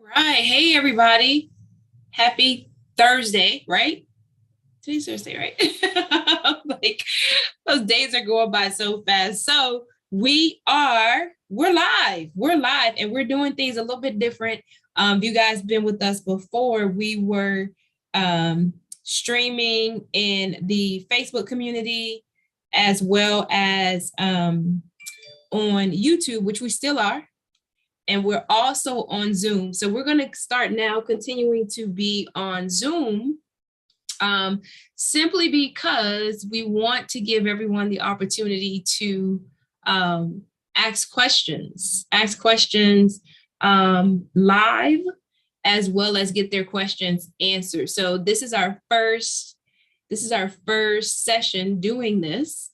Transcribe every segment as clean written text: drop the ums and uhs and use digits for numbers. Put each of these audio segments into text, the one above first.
right. Hey, everybody. Happy Thursday, right? Today's Thursday, right? Like those days are going by so fast. So we're live. We're live and we're doing things a little bit different. You guys been with us before. We were streaming in the Facebook community as well as on YouTube, which we still are. And we're also on Zoom. So we're going to start now continuing to be on Zoom simply because we want to give everyone the opportunity to ask questions live as well as get their questions answered. So this is our first session doing this.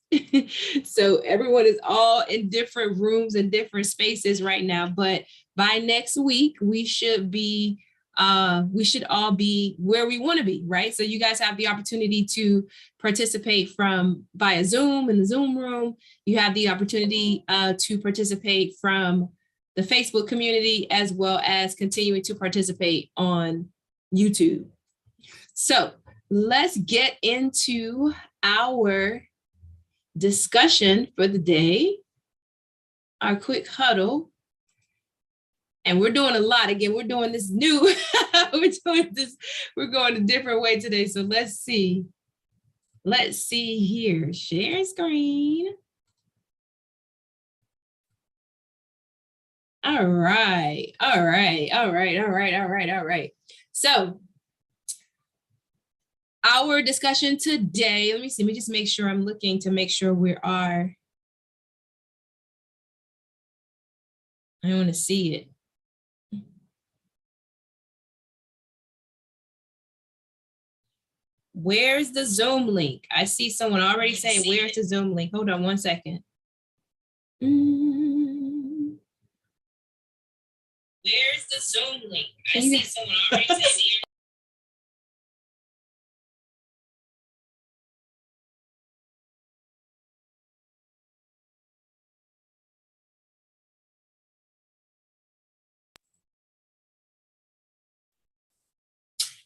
So everyone is all in different rooms and different spaces right now, but by next week we should all be where we want to be, right? So you guys have the opportunity to participate from via Zoom in the Zoom room. You have the opportunity to participate from the Facebook community as well as continuing to participate on YouTube. So let's get into our discussion for the day, our quick huddle. And we're doing a lot. Again, we're doing this new, we're going a different way today. So let's see here, share screen. All right. So our discussion today, let me just make sure I'm looking to make sure I want to see it. Where's the Zoom link? I see someone already saying, where's the Zoom link? Hold on one second. Where's the Zoom link? I see someone already saying,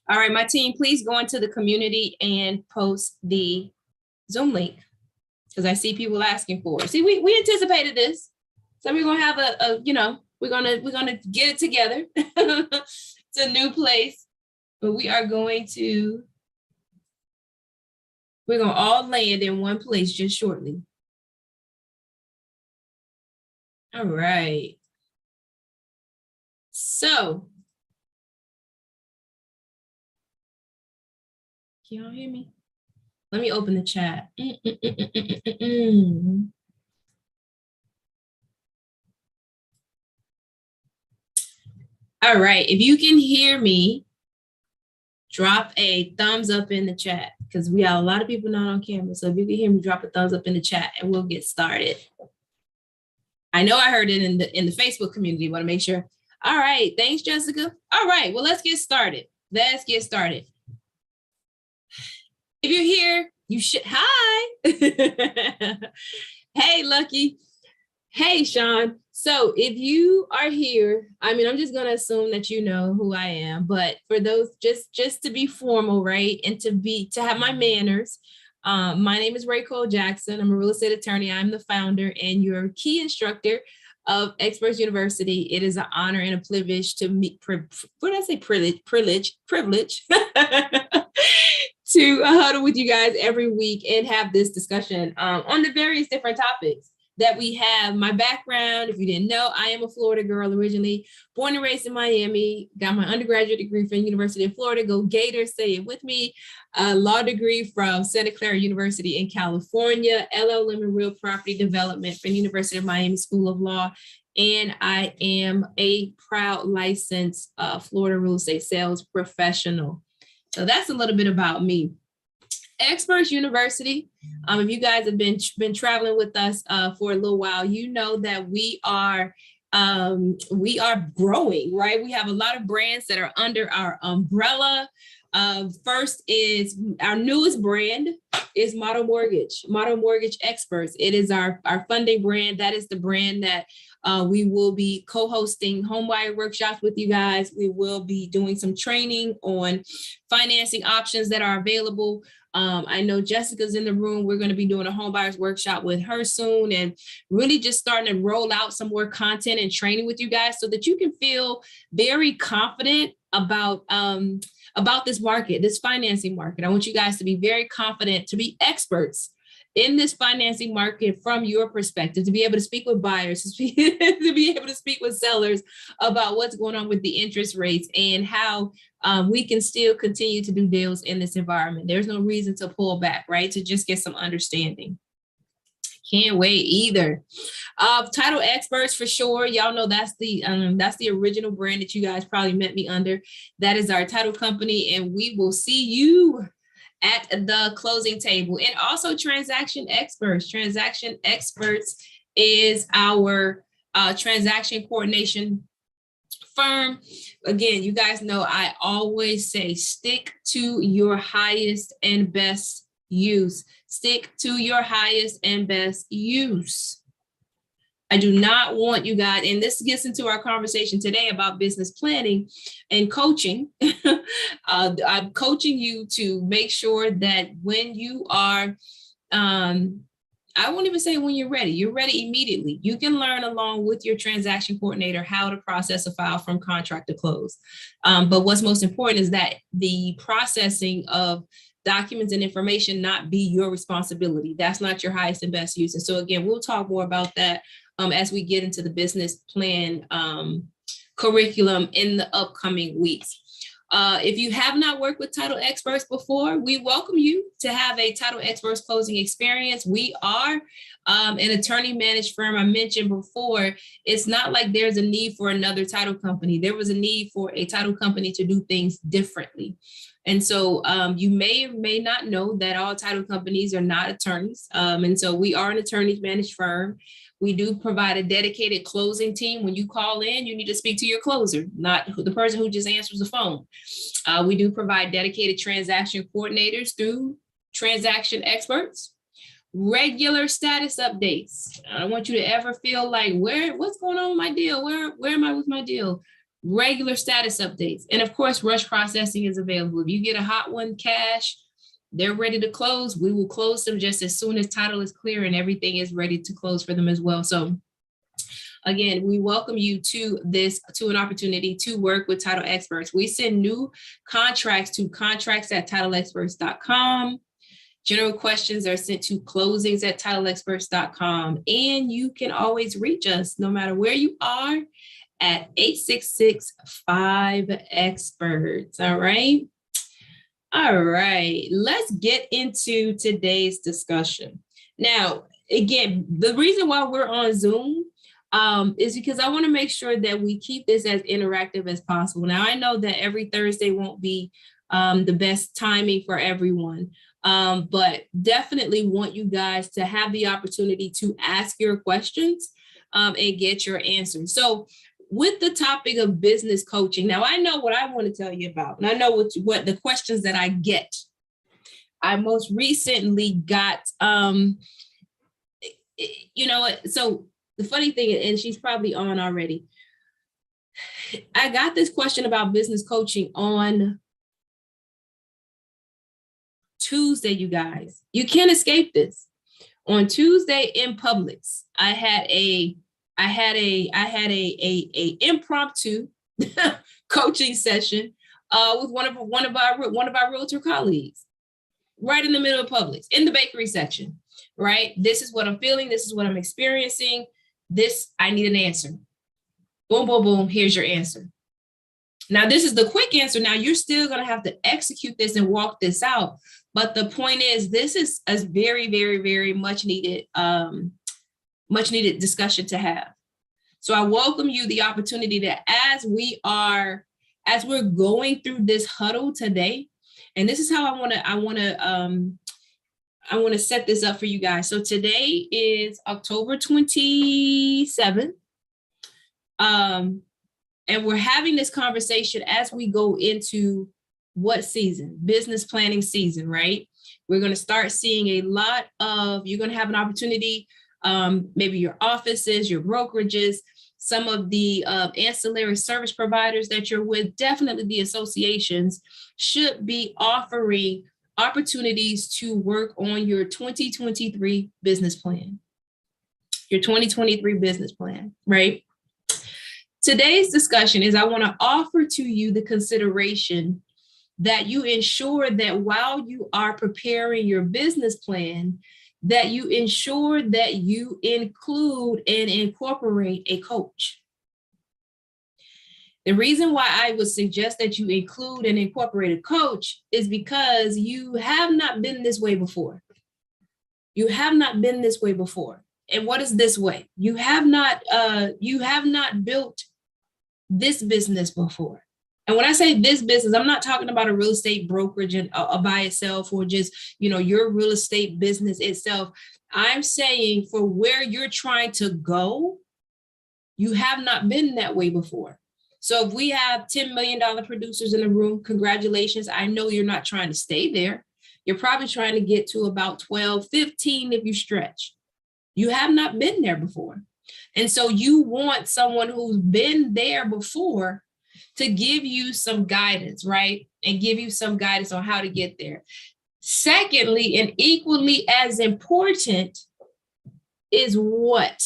all right, my team, please go into the community and post the Zoom link because I see people asking for it. See, we anticipated this, so we're gonna have we're gonna get it together. It's a new place, but we're gonna all land in one place just shortly. All right. So, can y'all hear me? Let me open the chat. All right, if you can hear me, drop a thumbs up in the chat because we have a lot of people not on camera. So if you can hear me, drop a thumbs up in the chat and we'll get started. I know I heard it in the Facebook community. Want to make sure. All right, thanks, Jessica. All right, well, let's get started. If you're here, you should. Hi. Hey, Lucky. Hey, Sean. So if you are here, I mean, I'm just going to assume that you know who I am, but for those just to be formal, right? And to have my manners, my name is Racole Jackson. I'm a real estate attorney. I'm the founder and your key instructor of Experts University. It is an honor and a privilege to meet, what did I say? Privilege to huddle with you guys every week and have this discussion on the various different topics that we have. My background, if you didn't know, I am a Florida girl originally, born and raised in Miami, got my undergraduate degree from University of Florida, go Gators, say it with me, a law degree from Santa Clara University in California, LLM in real property development from University of Miami School of Law, and I am a proud licensed Florida real estate sales professional. So that's a little bit about me. Experts University. If you guys have been traveling with us for a little while, you know that we are growing, right? We have a lot of brands that are under our umbrella. First is our newest brand is Model Mortgage Experts. It is our funding brand. That is the brand that we will be co-hosting homebuyer workshops with you guys. We will be doing some training on financing options that are available. I know Jessica's in the room. We're going to be doing a homebuyers workshop with her soon, and really just starting to roll out some more content and training with you guys so that you can feel very confident about this market, this financing market. I want you guys to be very confident, to be experts in this financing market from your perspective, to be able to speak with buyers, to be able to speak with sellers about what's going on with the interest rates and how we can still continue to do deals in this environment. There's no reason to pull back, right? To just get some understanding. Can't wait either. Title Experts for sure. Y'all know that's the original brand that you guys probably met me under. That is our title company, and we will see you at the closing table. And also Transaction Experts. Transaction Experts is our transaction coordination firm. Again, you guys know I always say stick to your highest and best use. Stick to your highest and best use. I do not want you guys, and this gets into our conversation today about business planning and coaching. I'm coaching you to make sure that when you are, I won't even say when you're ready immediately. You can learn along with your transaction coordinator how to process a file from contract to close. But what's most important is that the processing of documents and information not be your responsibility. That's not your highest and best use. And so again, we'll talk more about that as we get into the business plan curriculum in the upcoming weeks. If you have not worked with Title Experts before, we welcome you to have a Title Experts closing experience. We are an attorney managed firm. I mentioned before, it's not like there's a need for another title company. There was a need for a title company to do things differently. And so you may or may not know that all title companies are not attorneys. And so we are an attorney managed firm. We do provide a dedicated closing team. When you call in, you need to speak to your closer, not the person who just answers the phone. We do provide dedicated transaction coordinators through Transaction Experts. Regular status updates. I don't want you to ever feel like, what's going on with my deal? Where am I with my deal? Regular status updates. And of course, rush processing is available. If you get a hot one, cash, they're ready to close. We will close them just as soon as title is clear and everything is ready to close for them as well. So again, we welcome you to an opportunity to work with Title Experts. We send new contracts to contracts@titleexperts.com. General questions are sent to closings@titleexperts.com. And you can always reach us no matter where you are at 866-5-EXPERTS. All right. All right. Let's get into today's discussion. Now, again, the reason why we're on Zoom is because I want to make sure that we keep this as interactive as possible. Now, I know that every Thursday won't be the best timing for everyone, but definitely want you guys to have the opportunity to ask your questions and get your answers. So with the topic of business coaching, now I know what I want to tell you about, and I know what the questions that I get. I most recently got, so the funny thing, and she's probably on already, I got this question about business coaching on Tuesday, you guys. You can't escape this. On Tuesday in Publix, I had a impromptu coaching session with one of our realtor colleagues, right in the middle of Publix, in the bakery section. Right, this is what I'm feeling. This is what I'm experiencing. I need an answer. Boom, boom, boom. Here's your answer. Now, this is the quick answer. Now, you're still going to have to execute this and walk this out. But the point is, this is a very, very, very much needed discussion to have. So I welcome you the opportunity that as we're going through this huddle today, and this is how I want to set this up for you guys. So today is October 27th. And we're having this conversation as we go into what season? Business planning season, right? We're going to start seeing a lot of, you're going to have an opportunity, maybe your offices, your brokerages, some of the ancillary service providers that you're with, definitely the associations should be offering opportunities to work on your 2023 business plan, your 2023 business plan, right? Today's discussion is I want to offer to you the consideration that you ensure that while you are preparing your business plan, that you ensure that you include and incorporate a coach. The reason why I would suggest that you include and incorporate a coach is because you have not been this way before. You have not been this way before. And what is this way? You have not built this business before. And when I say this business, I'm not talking about a real estate brokerage and by itself, or just, your real estate business itself. I'm saying for where you're trying to go, you have not been that way before. So if we have $10 million producers in the room, congratulations. I know you're not trying to stay there. You're probably trying to get to about 12, 15 if you stretch. You have not been there before. And so you want someone who's been there before to give you some guidance, right? And give you some guidance on how to get there. Secondly, and equally as important, is what?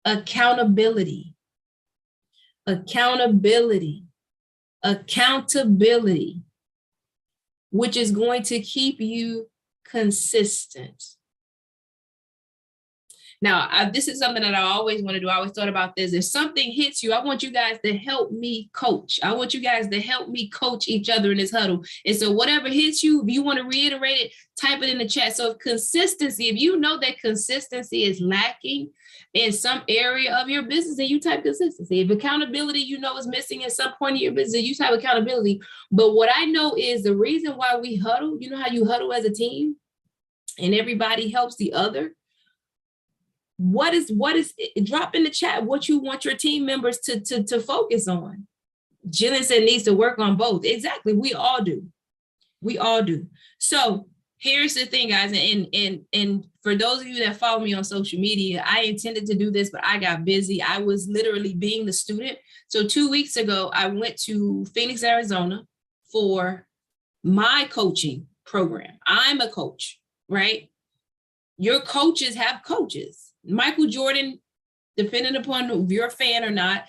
Accountability. Accountability. Accountability, which is going to keep you consistent. Now, this is something that I always want to do. I always thought about this. If something hits you, I want you guys to help me coach. I want you guys to help me coach each other in this huddle. And so whatever hits you, if you want to reiterate it, type it in the chat. So if you know that consistency is lacking in some area of your business, then you type consistency. If accountability, is missing at some point in your business, you type accountability. But what I know is the reason why we huddle, you know how you huddle as a team and everybody helps the other? What is drop in the chat what you want your team members to focus on. Jillian said needs to work on both. Exactly. We all do. We all do. So here's the thing, guys. And for those of you that follow me on social media, I intended to do this, but I got busy. I was literally being the student. So 2 weeks ago, I went to Phoenix, Arizona for my coaching program. I'm a coach, right? Your coaches have coaches. Michael Jordan, depending upon if you're a fan or not,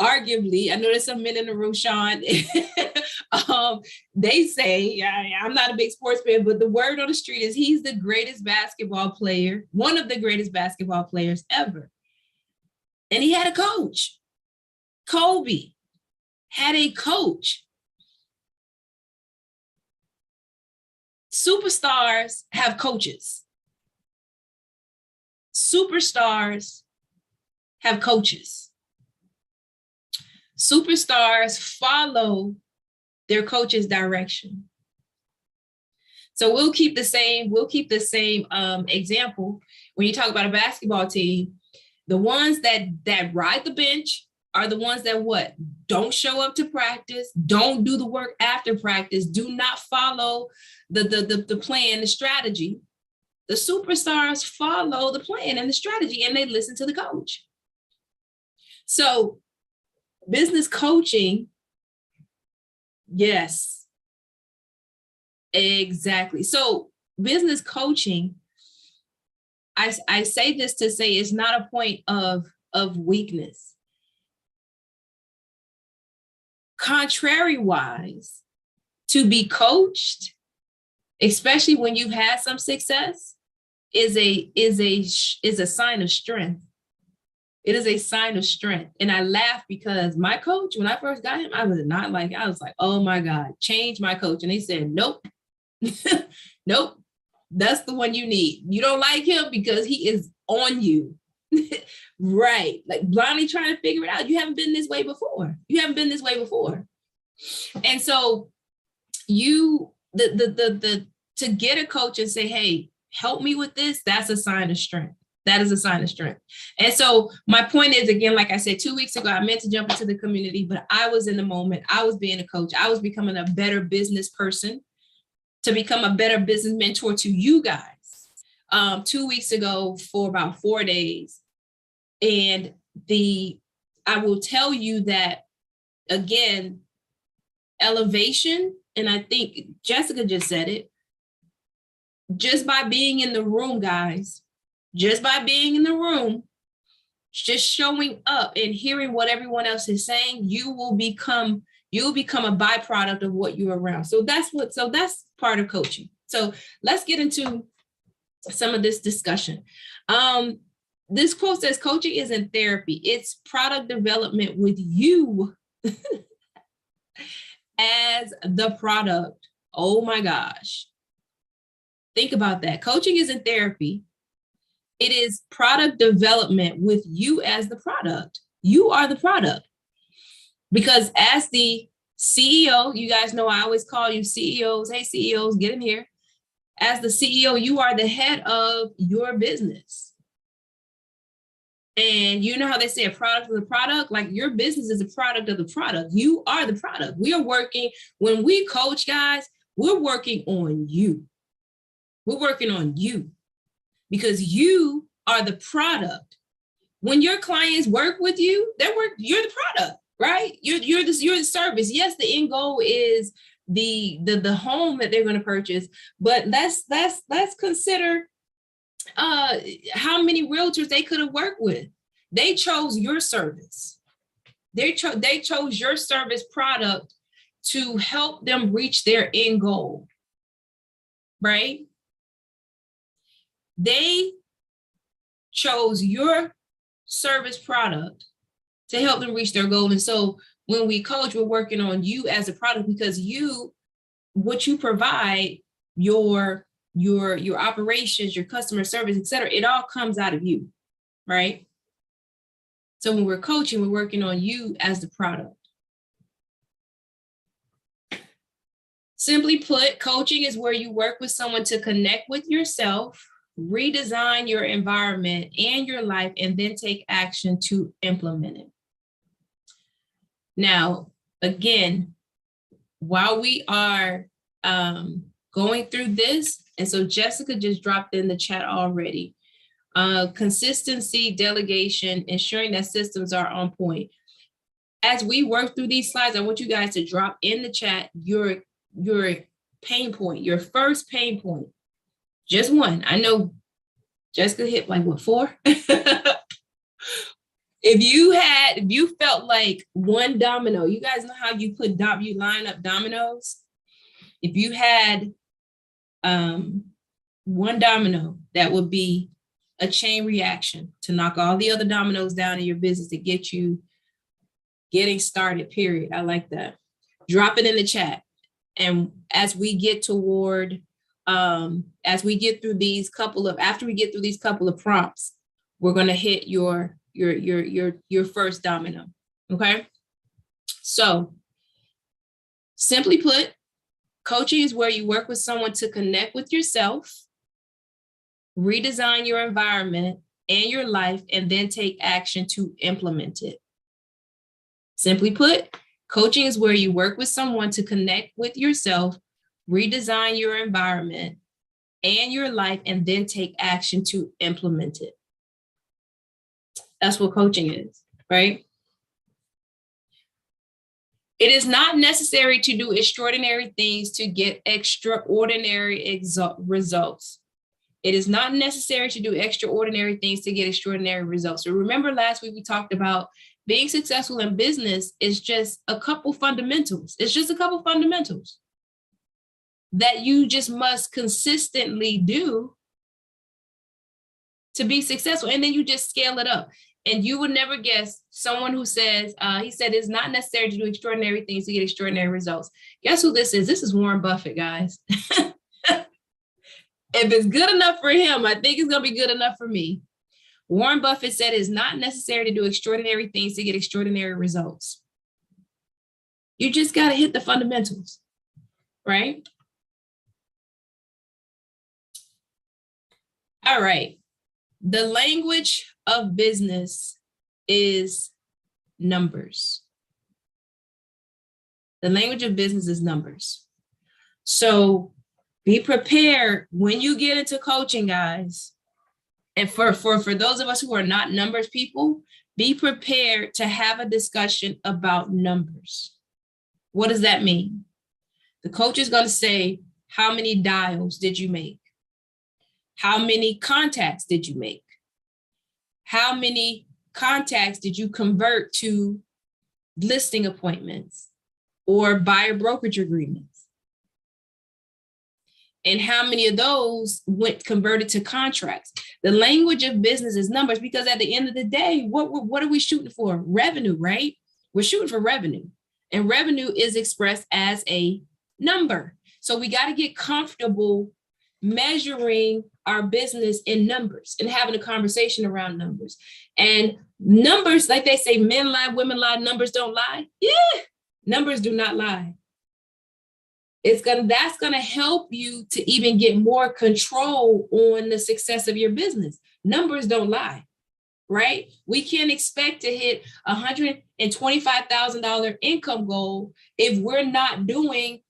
arguably, I know there's some men in the room, Sean, they say, I'm not a big sports fan, but the word on the street is he's the greatest basketball player, one of the greatest basketball players ever. And he had a coach. Kobe had a coach. Superstars have coaches. Superstars have coaches. Superstars follow their coach's direction. So we'll keep the same example. When you talk about a basketball team, the ones that ride the bench are the ones that what? Don't show up to practice, don't do the work after practice, do not follow the plan, the strategy. The superstars follow the plan and the strategy, and they listen to the coach. So business coaching, yes, exactly. So business coaching, I say this to say it's not a point of weakness. Contrary-wise, to be coached, especially when you've had some success, is a sign of strength. It is a sign of strength. And I laugh because my coach, when I first got him, I was like, oh my God, change my coach. And they said, nope, nope, that's the one you need. You don't like him because he is on you. Right. Like blindly trying to figure it out. You haven't been this way before. And so to get a coach and say, hey, help me with this, that's a sign of strength. That is a sign of strength. And so my point is, again, like I said, 2 weeks ago, I meant to jump into the community, but I was in the moment. I was being a coach. I was becoming a better business person to become a better business mentor to you guys. 2 weeks ago for about 4 days. And I will tell you that, again, elevation, and I think Jessica just said it, just by being in the room, guys, just by being in the room, just showing up and hearing what everyone else is saying, you'll become a byproduct of what you're around. So that's part of coaching. So let's get into some of this discussion. This quote says, coaching isn't therapy, it's product development with you as the product. Oh my gosh. Think about that. Coaching isn't therapy. It is product development with you as the product. You are the product. Because as the CEO, you guys know I always call you CEOs. Hey, CEOs, get in here. As the CEO, you are the head of your business. And you know how they say a product of the product? Like your business is a product of the product. You are the product. We are working, when we coach, guys, we're working on you. We're working on you because you are the product. When your clients work with you, you're the product, right? You're the service. Yes, the end goal is the home that they're going to purchase, but let's consider how many realtors they could have worked with. They chose your service. They chose your service product to help them reach their end goal, right? They chose your service product to help them reach their goal. And so when we coach, we're working on you as a product because what you provide, your operations, your customer service, et cetera, it all comes out of you, right? So when we're coaching, we're working on you as the product. Simply put, coaching is where you work with someone to connect with yourself, redesign your environment and your life, and then take action to implement it. Now, again, while we are going through this, and so Jessica just dropped in the chat already, consistency, delegation, ensuring that systems are on point. As we work through these slides, I want you guys to drop in the chat your pain point, your first pain point. Just one. I know Jessica hit like what, 4? If you felt like one domino, you guys know how you line up dominoes. If you had one domino, that would be a chain reaction to knock all the other dominoes down in your business to get you getting started, period. I like that. Drop it in the chat. And as we get toward, after we get through these couple of prompts, we're going to hit your first domino. Okay. So simply put, coaching is where you work with someone to connect with yourself, redesign your environment and your life, and then take action to implement it. Simply put, coaching is where you work with someone to connect with yourself, redesign your environment and your life, and then take action to implement it. That's what coaching is, right? It is not necessary to do extraordinary things to get extraordinary results. It is not necessary to do extraordinary things to get extraordinary results. So remember last week we talked about being successful in business is just a couple fundamentals. It's just a couple fundamentals that you just must consistently do to be successful. And then you just scale it up. And you would never guess someone who says, he said, it's not necessary to do extraordinary things to get extraordinary results. Guess who this is? This is Warren Buffett, guys. If it's good enough for him, I think it's going to be good enough for me. Warren Buffett said it's not necessary to do extraordinary things to get extraordinary results. You just got to hit the fundamentals, right? All right. The language of business is numbers. The language of business is numbers. So be prepared when you get into coaching, guys. And for those of us who are not numbers people, be prepared to have a discussion about numbers. What does that mean? The coach is going to say, how many dials did you make? How many contacts did you make? How many contacts did you convert to listing appointments or buyer brokerage agreements? And how many of those went converted to contracts? The language of business is numbers, because at the end of the day, what are we shooting for? Revenue, right? We're shooting for revenue, and revenue is expressed as a number. So we got to get comfortable measuring our business in numbers and having a conversation around numbers. And numbers, like they say, men lie, women lie, numbers don't lie. Yeah, numbers do not lie. That's gonna help you to even get more control on the success of your business. Numbers don't lie, right? We can't expect to hit $125,000 income goal if we're not doing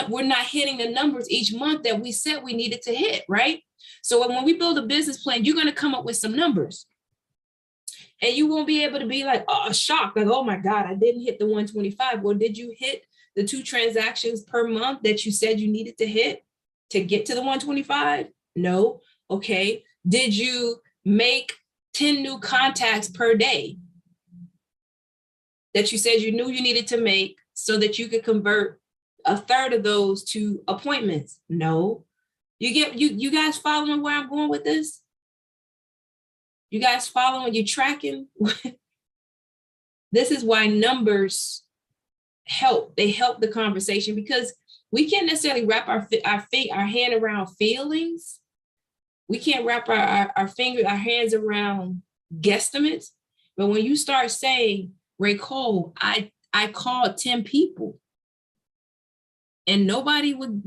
we're not hitting the numbers each month that we said we needed to hit, right? So when we build a business plan, you're gonna come up with some numbers. And you won't be able to be like, oh, shocked, like, oh my God, I didn't hit the 125. Well, did you hit the 2 transactions per month that you said you needed to hit to get to the 125? No. Okay. Did you make 10 new contacts per day that you said you knew you needed to make so that you could convert a third of those to appointments? No. You guys following where I'm going with this? You guys following? You tracking? This is why numbers help. They help the conversation, because we can't necessarily wrap our hand around feelings. We can't wrap our hands around guesstimates. But when you start saying, Racole, I called 10 people and nobody would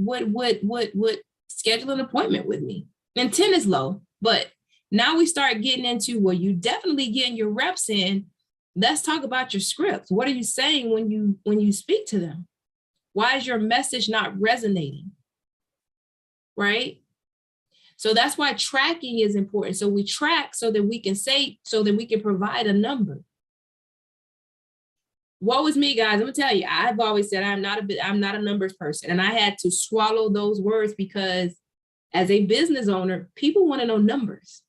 schedule an appointment with me. And 10 is low, but now we start getting into, well, you definitely getting your reps in. Let's talk about your scripts. What are you saying when you speak to them? Why is your message not resonating? Right? So that's why tracking is important. So we track so that we can provide a number. Woe is me, guys. I'm gonna tell you, I've always said I'm not a numbers person. And I had to swallow those words, because as a business owner, people want to know numbers.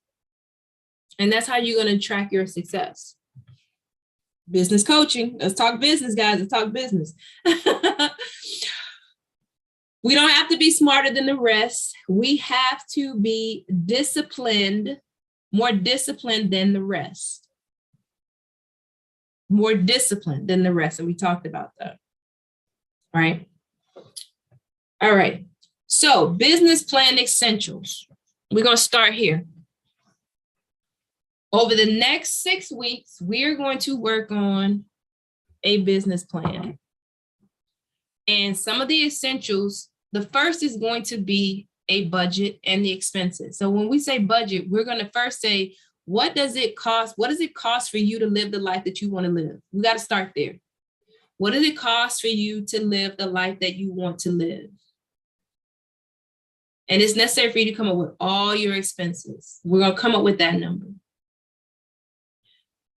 And that's how you're going to track your success. Business coaching. Let's talk business, guys. Let's talk business. We don't have to be smarter than the rest. We have to be disciplined, more disciplined than the rest. More disciplined than the rest. And we talked about that. Right? All right. So business plan essentials. We're going to start here. Over the next 6 weeks, we're going to work on a business plan. And some of the essentials, the first is going to be a budget and the expenses. So when we say budget, we're going to first say, what does it cost? What does it cost for you to live the life that you want to live? We got to start there. What does it cost for you to live the life that you want to live? And it's necessary for you to come up with all your expenses. We're going to come up with that number.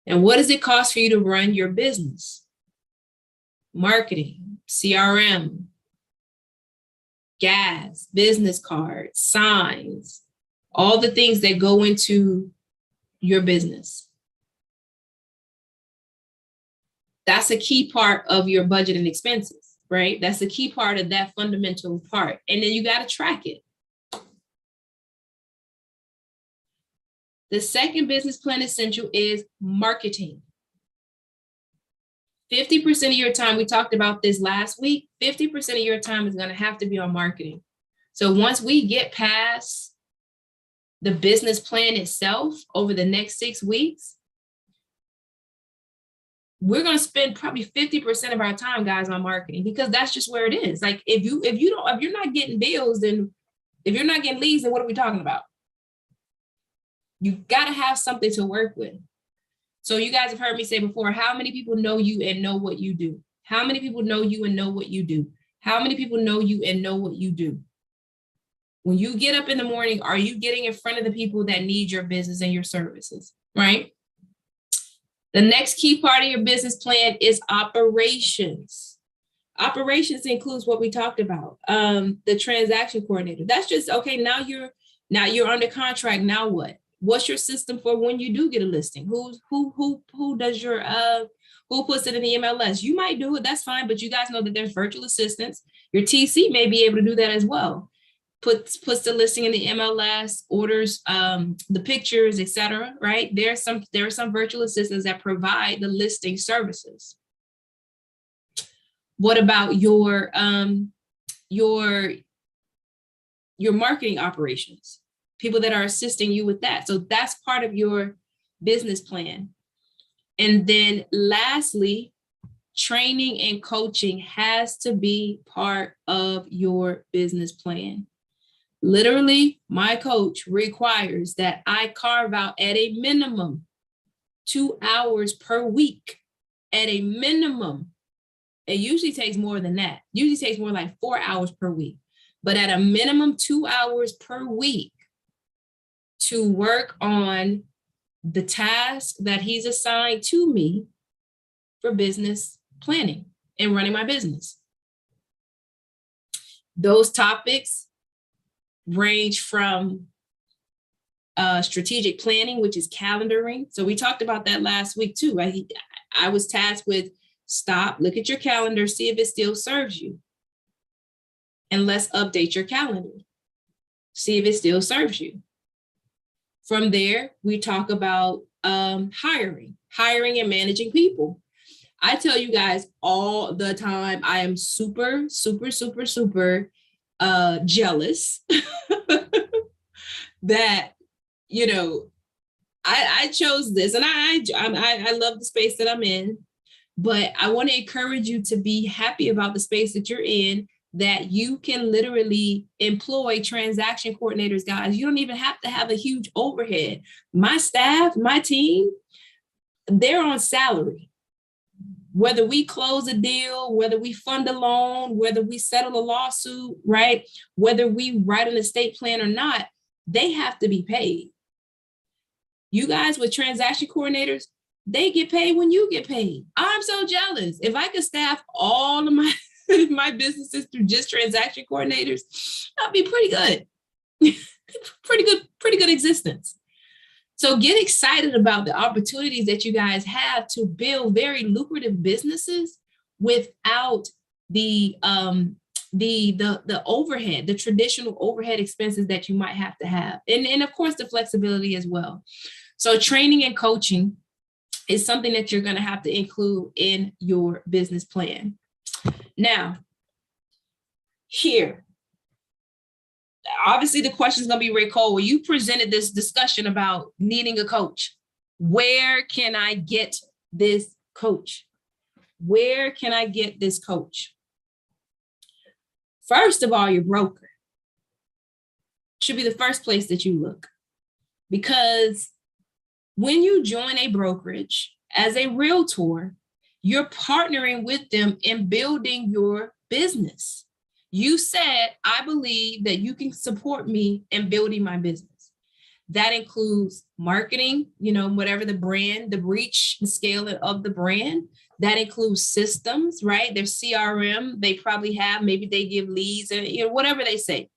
And what does it cost for you to run your business? Marketing, CRM, gas, business cards, signs, all the things that go into your business. That's a key part of your budget and expenses, right? That's a key part of that fundamental part. And then you got to track it. The second business plan essential is marketing. 50% of your time, we talked about this last week, 50% of your time is going to have to be on marketing. So once we get past the business plan itself over the next 6 weeks, we're going to spend probably 50% of our time, guys, on marketing, because that's just where it is. Like if you're not getting deals, then if you're not getting leads, then what are we talking about? You got to have something to work with. So you guys have heard me say before, how many people know you and know what you do? How many people know you and know what you do? How many people know you and know what you do? When you get up in the morning, are you getting in front of the people that need your business and your services, right? The next key part of your business plan is operations. Operations includes what we talked about, the transaction coordinator. That's just, okay, now you're under contract. Now what? What's your system for when you do get a listing? Who does your who puts it in the MLS? You might do it, that's fine, but you guys know that there's virtual assistants. Your TC may be able to do that as well. Puts the listing in the MLS, orders the pictures, etc. Right? There are some virtual assistants that provide the listing services. What about your marketing operations? People that are assisting you with that. So that's part of your business plan. And then lastly, training and coaching has to be part of your business plan. Literally, my coach requires that I carve out at a minimum 2 hours per week, at a minimum. It usually takes more than that. Usually takes more like 4 hours per week, but at a minimum 2 hours per week to work on the task that he's assigned to me for business planning and running my business. Those topics range from strategic planning, which is calendaring. So we talked about that last week too. I was tasked with stop, look at your calendar, see if it still serves you. And let's update your calendar. See if it still serves you. From there, we talk about hiring and managing people. I tell you guys all the time, I am super, super, super, super jealous that, you know, I chose this, and I love the space that I'm in, but I want to encourage you to be happy about the space that you're in, that you can literally employ transaction coordinators, guys. You don't even have to have a huge overhead. My staff, my team, they're on salary. Whether we close a deal, whether we fund a loan, whether we settle a lawsuit, right? Whether we write an estate plan or not, they have to be paid. You guys with transaction coordinators, they get paid when you get paid. I'm so jealous. If I could staff all of my my businesses through just transaction coordinators, that'd be pretty good. pretty good existence. So get excited about the opportunities that you guys have to build very lucrative businesses without the overhead, the traditional overhead expenses that you might have to have. And of course, the flexibility as well. So training and coaching is something that you're going to have to include in your business plan. Now, here, obviously the question is going to be, Racole, well, you presented this discussion about needing a coach. Where can I get this coach? Where can I get this coach? First of all, your broker should be the first place that you look, because when you join a brokerage as a realtor, you're partnering with them in building your business. You said, I believe that you can support me in building my business. That includes marketing, you know, whatever the brand, the reach, the scale of the brand. That includes systems, right? Their CRM, they probably have, maybe they give leads, and you know, whatever they say.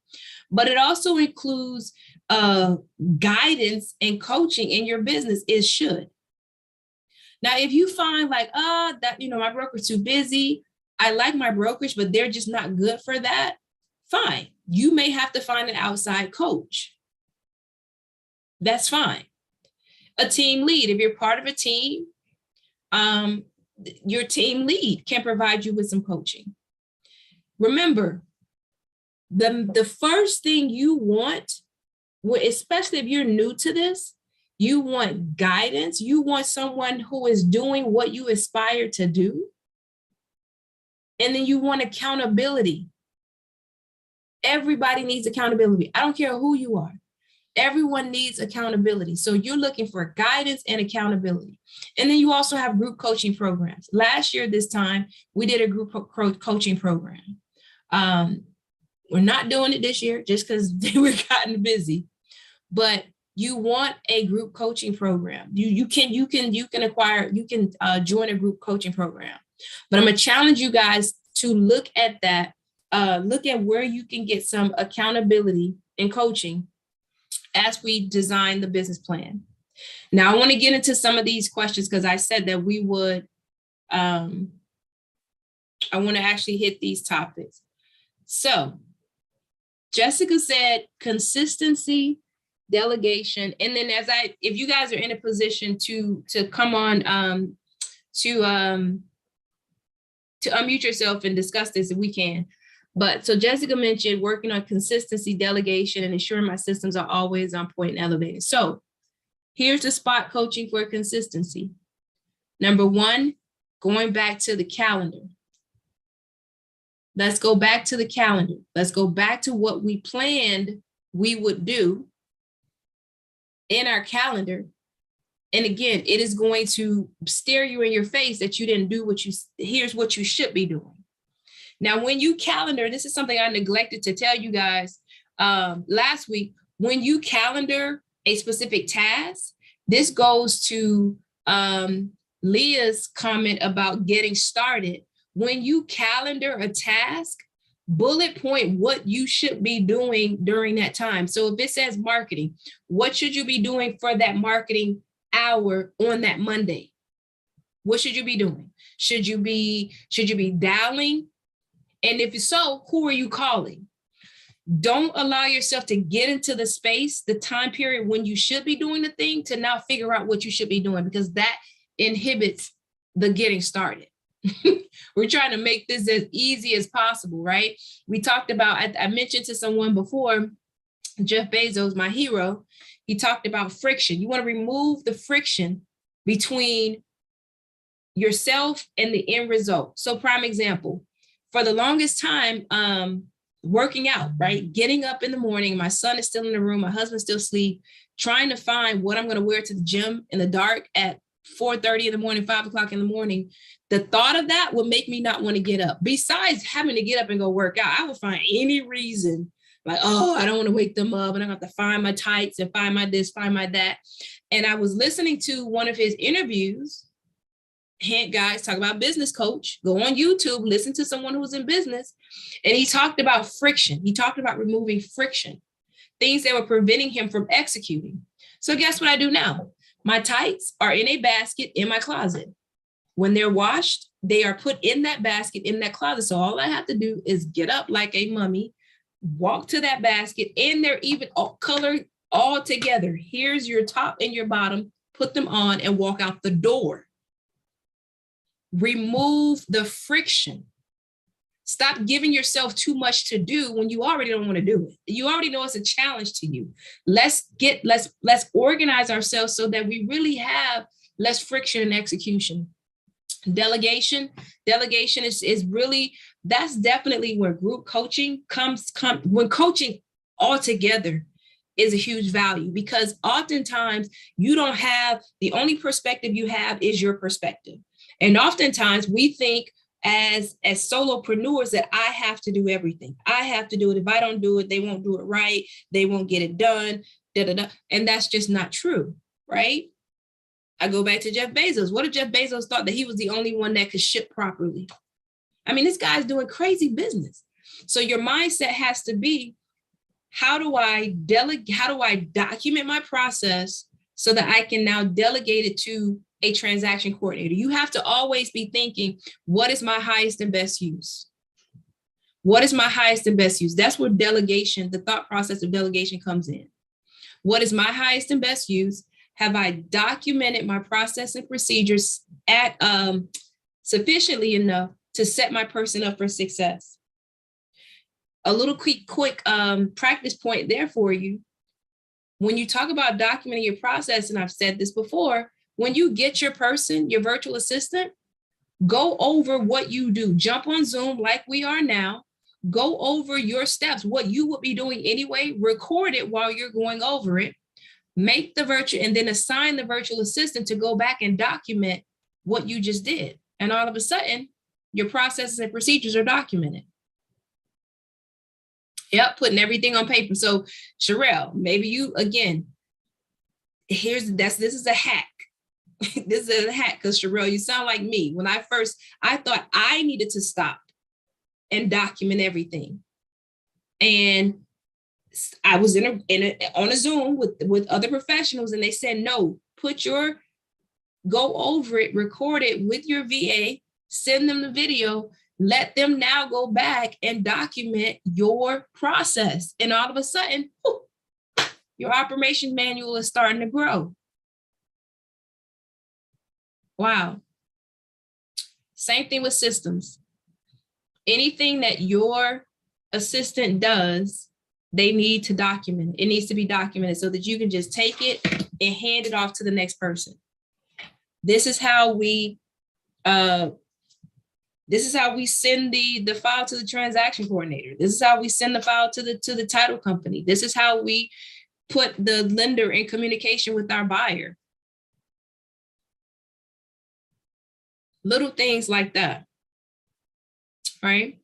But it also includes guidance and coaching in your business. It should. Now, if you find like, that, you know, my broker's too busy, I like my brokerage, but they're just not good for that, fine. You may have to find an outside coach. That's fine. A team lead, if you're part of a team, your team lead can provide you with some coaching. Remember, the first thing you want, especially if you're new to this, you want guidance. You want someone who is doing what you aspire to do. And then you want accountability. Everybody needs accountability. I don't care who you are. Everyone needs accountability. So you're looking for guidance and accountability. And then you also have group coaching programs. Last year, this time, we did a group coaching program. We're not doing it this year just because we're gotten busy, but you want a group coaching program. You can join a group coaching program. But I'm gonna challenge you guys to look at that, look at where you can get some accountability in coaching as we design the business plan. Now, I want to get into some of these questions because I said that we would, I want to actually hit these topics. So Jessica said consistency, delegation, and then if you guys are in a position to come on, to unmute yourself and discuss this if we can. But so Jessica mentioned working on consistency, delegation, and ensuring my systems are always on point and elevated. So here's the spot coaching for consistency. Number one, going back to the calendar. Let's go back to the calendar. Let's go back to what we planned we would do in our calendar. And again, it is going to stare you in your face that you didn't do here's what you should be doing. Now, when you calendar, this is something I neglected to tell you guys last week, when you calendar a specific task, this goes to Leah's comment about getting started. When you calendar a task, bullet point what you should be doing during that time. So if it says marketing, what should you be doing for that marketing hour on that Monday? What should you be doing? Should you be dialing? And if so, who are you calling? Don't allow yourself to get into the space, the time period when you should be doing the thing to now figure out what you should be doing, because that inhibits the getting started. We're trying to make this as easy as possible, right? We talked about, I mentioned to someone before, Jeff Bezos, my hero, he talked about friction. You want to remove the friction between yourself and the end result. So prime example, for the longest time, working out, right? Getting up in the morning, my son is still in the room, my husband's still asleep, trying to find what I'm going to wear to the gym in the dark at 4:30 in the morning, 5 o'clock in the morning. The thought of that would make me not want to get up. Besides having to get up and go work out, I would find any reason like, oh, I don't want to wake them up and I have to find my tights and find my this, find my that. And I was listening to one of his interviews. Guys, talk about business coach, go on YouTube, listen to someone who's in business. And he talked about friction. He talked about removing friction, things that were preventing him from executing. So guess what I do now? My tights are in a basket in my closet. When they're washed, they are put in that basket in that closet. So all I have to do is get up like a mummy, walk to that basket, and they're even colored all together. Here's your top and your bottom, put them on and walk out the door. Remove the friction. Stop giving yourself too much to do when you already don't want to do it. You already know it's a challenge to you. Let's organize ourselves so that we really have less friction in execution. Delegation is really, that's definitely where group coaching comes when coaching all together is a huge value, because oftentimes you don't have, the only perspective you have is your perspective. And oftentimes we think as solopreneurs that I have to do everything. I have to do it. If I don't do it, they won't do it right. They won't get it done. And that's just not true, right? I go back to Jeff Bezos. What if Jeff Bezos thought that he was the only one that could ship properly? I mean, this guy's doing crazy business. So your mindset has to be, how do I document my process so that I can now delegate it to a transaction coordinator? You have to always be thinking, what is my highest and best use? What is my highest and best use? That's where delegation, the thought process of delegation comes in. What is my highest and best use? Have I documented my process and procedures at sufficiently enough to set my person up for success? A little quick practice point there for you. When you talk about documenting your process, and I've said this before, when you get your person, your virtual assistant, go over what you do. Jump on Zoom like we are now. go over your steps, what you would be doing anyway, record it while you're going over it, make the virtual, and then assign the virtual assistant to go back and document what you just did. And all of a sudden, your processes and procedures are documented. Yep, putting everything on paper. So Sherelle, maybe you, again, this is a hack. This is a hack, because Sherelle, you sound like me. When I thought I needed to stop and document everything. And I was on a Zoom with other professionals, and they said, no, go over it, record it with your VA, send them the video, let them now go back and document your process. And all of a sudden, your operation manual is starting to grow. Wow. Same thing with systems. Anything that your assistant does, they need to document it. It needs to be documented so that you can just take it and hand it off to the next person. This is how we send the file to the transaction coordinator. This is how we send the file to the title company. This is how we put the lender in communication with our buyer. Little things like that, right?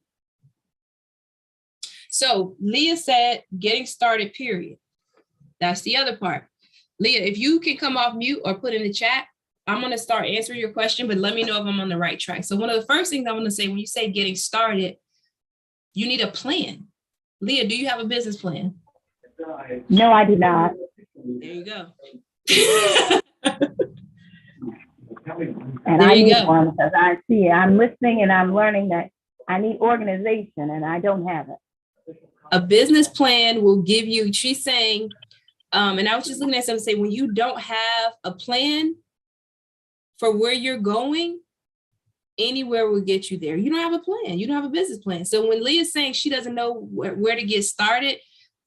So Leah said, getting started, period. That's the other part. Leah, if you can come off mute or put in the chat, I'm going to start answering your question, but let me know if I'm on the right track. So one of the first things I want to say, when you say getting started, you need a plan. Leah, do you have a business plan? No, I do not. There you go. And I need one, because I'm listening and I'm learning that I need organization and I don't have it. A business plan will give you, she's saying, and I was just looking at something say, when you don't have a plan for where you're going, anywhere will get you there. You don't have a plan. You don't have a business plan. So when Leah's saying she doesn't know where to get started,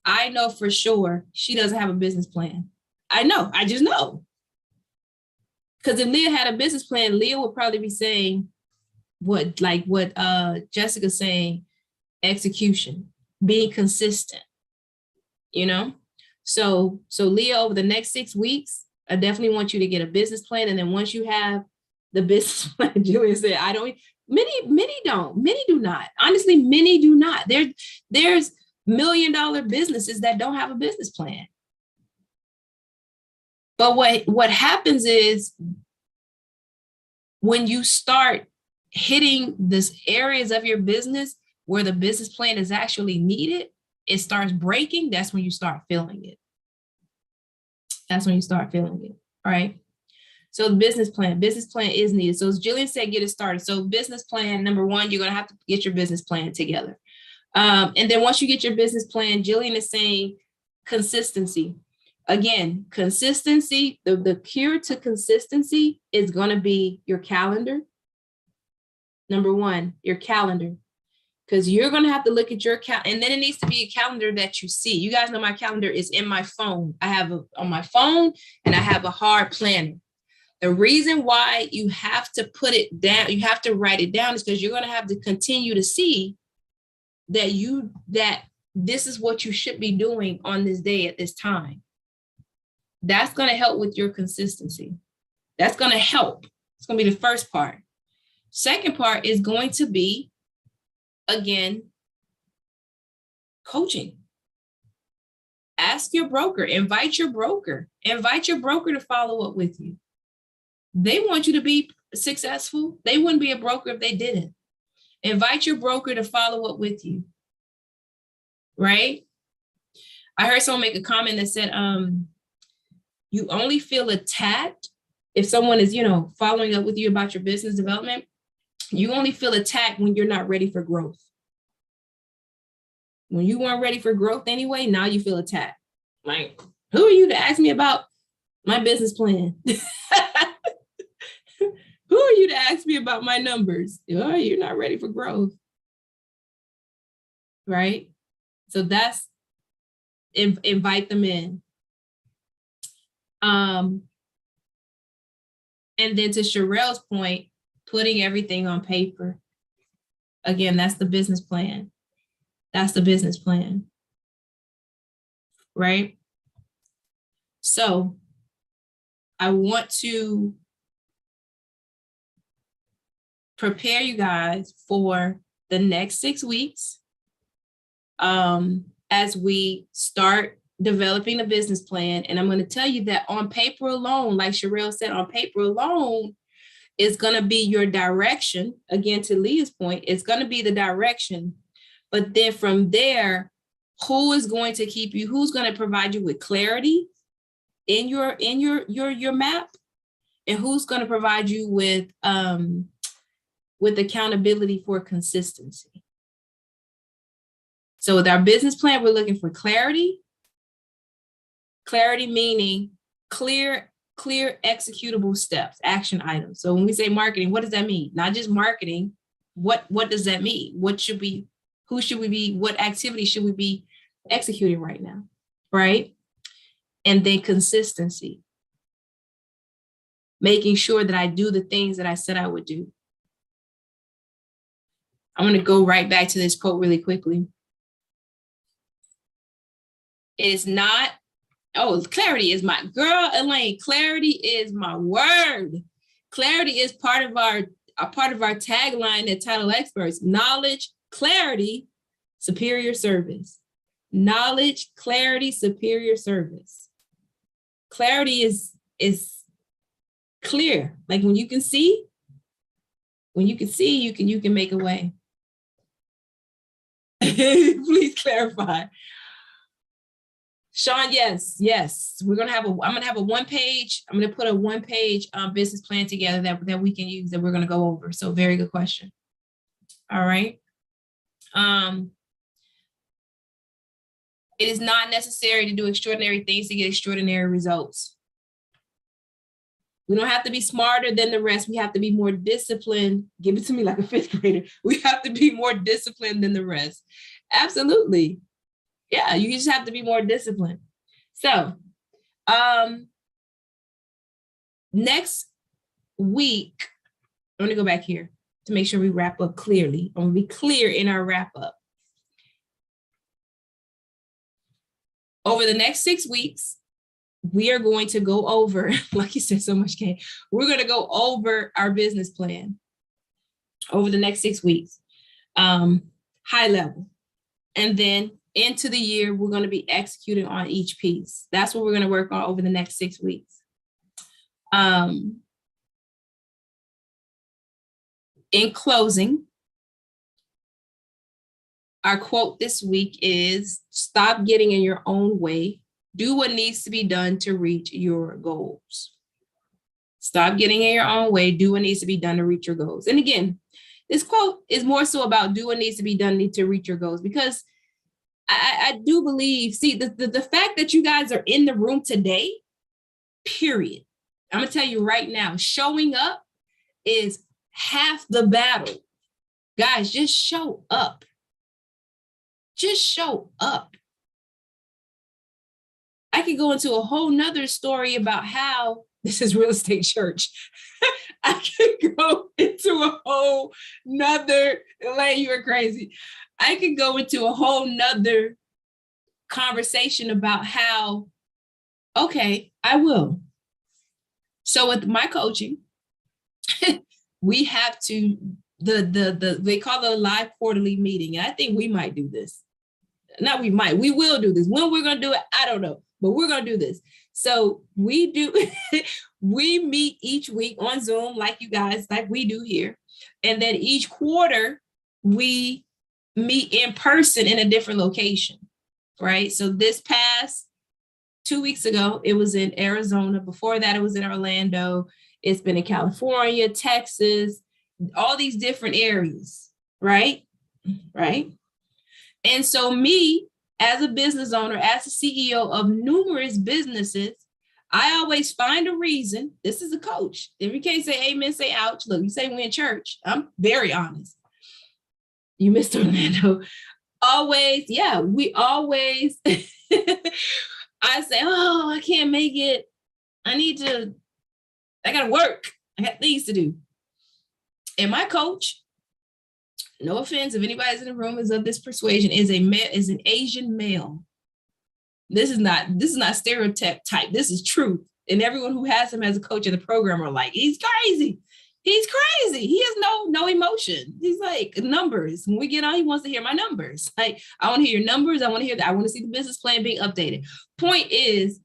I know for sure she doesn't have a business plan. I know, I just know. Because if Leah had a business plan, Leah would probably be saying what Jessica's saying, execution, being consistent, you know? So Leah, over the next 6 weeks, I definitely want you to get a business plan. And then once you have the business plan, Julia said, many do not. Honestly, many do not. There's $1 million businesses that don't have a business plan. But what happens is when you start hitting these areas of your business where the business plan is actually needed, it starts breaking. That's when you start feeling it. That's when you start feeling it, right? So the business plan is needed. So as Jillian said, get it started. So business plan, number one, you're going to have to get your business plan together. And then once you get your business plan, Jillian is saying consistency. Again, consistency, the cure to consistency is going to be your calendar. Number one, your calendar. Because you're going to have to look at your calendar, and then it needs to be a calendar that you see. You guys know my calendar is in my phone. I have on my phone, and I have a hard planner. The reason why you have to put it down, you have to write it down, is because you're going to have to continue to see that this is what you should be doing on this day at this time. That's going to help with your consistency. That's going to help. It's going to be the first part. Second part is going to be, again, coaching. Ask your broker, invite your broker to follow up with you. They want you to be successful. They wouldn't be a broker if they didn't. Invite your broker to follow up with you, right? I heard someone make a comment that said, you only feel attacked if someone is, following up with you about your business development. You only feel attacked when you're not ready for growth. When you weren't ready for growth anyway, now you feel attacked. Like, who are you to ask me about my business plan? Who are you to ask me about my numbers? Oh, you're not ready for growth. Right? So that's, invite them in. And then to Sherelle's point, putting everything on paper. Again, that's the business plan. That's the business plan, right? So I want to prepare you guys for the next 6 weeks as we start developing a business plan. And I'm going to tell you that on paper alone, like Sherelle said, on paper alone is going to be your direction. Again, to Leah's point, it's going to be the direction. But then from there, who is going to keep you, who's going to provide you with clarity in your map, and who's going to provide you with accountability for consistency. So with our business plan, we're looking for clarity. Clarity meaning clear executable steps, action items. So when we say marketing, what does that mean? Not just marketing. What does that mean? Who should we be, what activity should we be executing right now, right? And then consistency. Making sure that I do the things that I said I would do. I'm going to go right back to this quote really quickly. It is not, clarity is my girl, Elaine. Clarity is my word. Clarity is part of our tagline at Title Experts. Knowledge, clarity, superior service. Knowledge, clarity, superior service. Clarity is clear. Like when you can see, you can make a way. Please clarify. Sean, yes. I'm gonna have a one-page, I'm gonna put a one-page business plan together that we can use, that we're gonna go over. So very good question. All right. It is not necessary to do extraordinary things to get extraordinary results. We don't have to be smarter than the rest. We have to be more disciplined. Give it to me like a fifth grader. We have to be more disciplined than the rest. Absolutely. Yeah, you just have to be more disciplined. So next week, I'm going to go back here to make sure we wrap up clearly. I'm going to be clear in our wrap up. Over the next 6 weeks, we are going to go over, like you said so much, Kay, we're going to go over our business plan over the next 6 weeks, high level. And then into the year, we're going to be executing on each piece. That's what we're going to work on over the next 6 weeks. In closing, our quote this week is, stop getting in your own way. Do what needs to be done to reach your goals. Stop getting in your own way. Do what needs to be done to reach your goals. And again, this quote is more so about do what needs to be done to reach your goals, because I do believe, see, the fact that you guys are in the room today, period. I'm going to tell you right now, showing up is half the battle. Guys, just show up. Just show up. I could go into a whole nother story about how this is real estate church. I could go into a whole nother, like, you are crazy. I could go into a whole nother conversation about how, okay, I will. So with my coaching, we have to, they call it a live quarterly meeting. And I think we might do this. We will do this. When we're going to do it, I don't know, but we're going to do this. So we meet each week on Zoom, like you guys, like we do here. And then each quarter we meet in person in a different location, right? So this past 2 weeks ago, it was in Arizona. Before that, it was in Orlando. It's been in California, Texas, all these different areas, right? Right. And so me, as a business owner, as a CEO of numerous businesses, I always find a reason. This is a coach. If you can't say amen, say ouch. Look, you say we in church. I'm very honest. You missed Orlando. Always, yeah, we always, I say, oh, I can't make it. I got to work. I got things to do. And my coach, no offense, if anybody's in the room is of this persuasion, is an Asian male. This is not stereotype. This is truth. And everyone who has him as a coach in the program are like, he's crazy. He's crazy. He has no emotion. He's like, numbers. When we get on, he wants to hear my numbers. Like, I want to hear your numbers. I want to hear that. I want to see the business plan being updated. Point is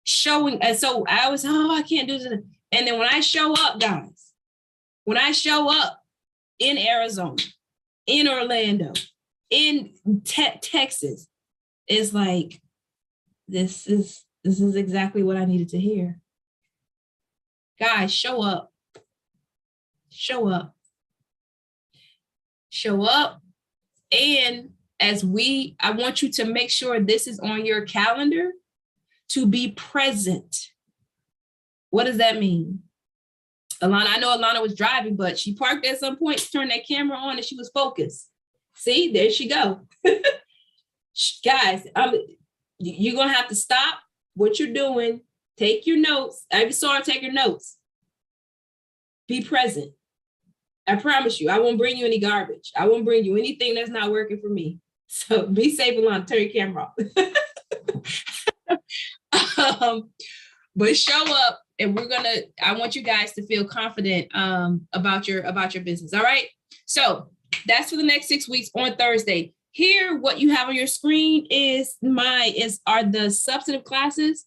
showing. And so I was, I can't do this. And then when I show up, guys, when I show up in Arizona, in Orlando, in Texas, it's like, this is exactly what I needed to hear. Guys, show up. Show up. Show up. And I want you to make sure this is on your calendar to be present. What does that mean? Alana, I know Alana was driving, but she parked at some point, turned that camera on, and she was focused. See, there she go. Guys, you're going to have to stop what you're doing. Take your notes. I saw her take your notes. Be present. I promise you, I won't bring you any garbage. I won't bring you anything that's not working for me. So be safe, Alana. Turn your camera off. But show up, and I want you guys to feel confident about your business. All right. So that's for the next 6 weeks on Thursday. Here, what you have on your screen are the substantive classes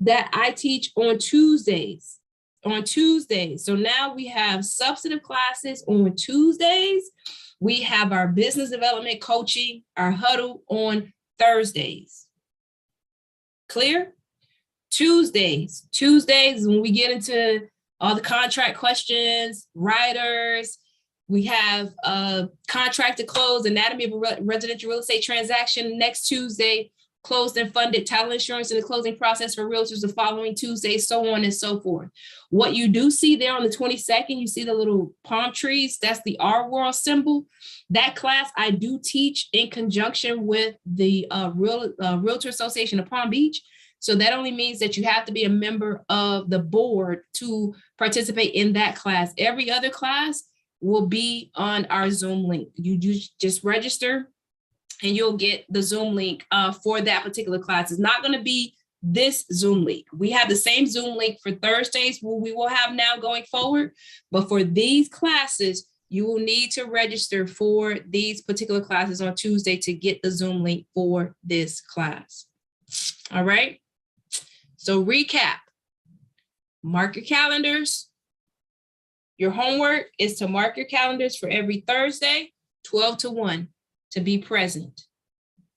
that I teach on Tuesdays. So now we have substantive classes on Tuesdays. We have our business development coaching, our huddle on Thursdays. Clear? Tuesdays when we get into all the contract questions, writers. We have contract to close, anatomy of a residential real estate transaction next Tuesday, closed and funded title insurance in the closing process for realtors the following Tuesday, so on and so forth. What you do see there on the 22nd, you see the little palm trees, that's the R World symbol. That class I do teach in conjunction with the Realtor Association of Palm Beach. So that only means that you have to be a member of the board to participate in that class. Every other class will be on our Zoom link. You just register and you'll get the Zoom link for that particular class. It's not going to be this Zoom link. We have the same Zoom link for Thursdays, we will have now going forward. But for these classes, you will need to register for these particular classes on Tuesday to get the Zoom link for this class. All right. So recap, mark your calendars. Your homework is to mark your calendars for every Thursday, 12 to 1, to be present,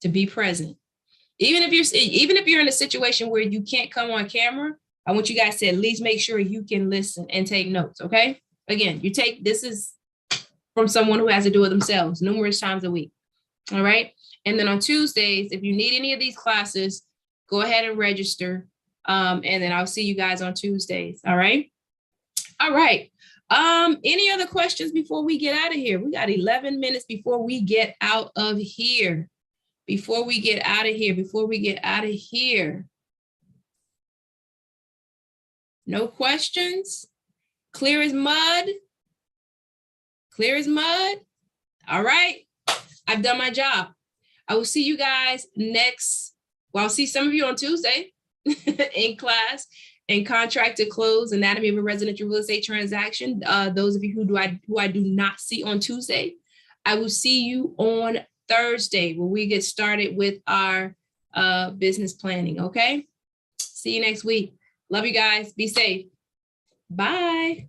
Even if you're in a situation where you can't come on camera, I want you guys to at least make sure you can listen and take notes, okay? Again, this is from someone who has to do it themselves numerous times a week, all right? And then on Tuesdays, if you need any of these classes, go ahead and register. And then I'll see you guys on Tuesdays. All right. All right. Any other questions before we get out of here? We got 11 minutes before we get out of here. No questions? Clear as mud? All right. I've done my job. I will see you guys I'll see some of you on Tuesday in class and contract to close, anatomy of a residential real estate transaction. Those of you who I do not see on Tuesday, I will see you on Thursday when we get started with our business planning. Okay. See you next week. Love you guys. Be safe. Bye.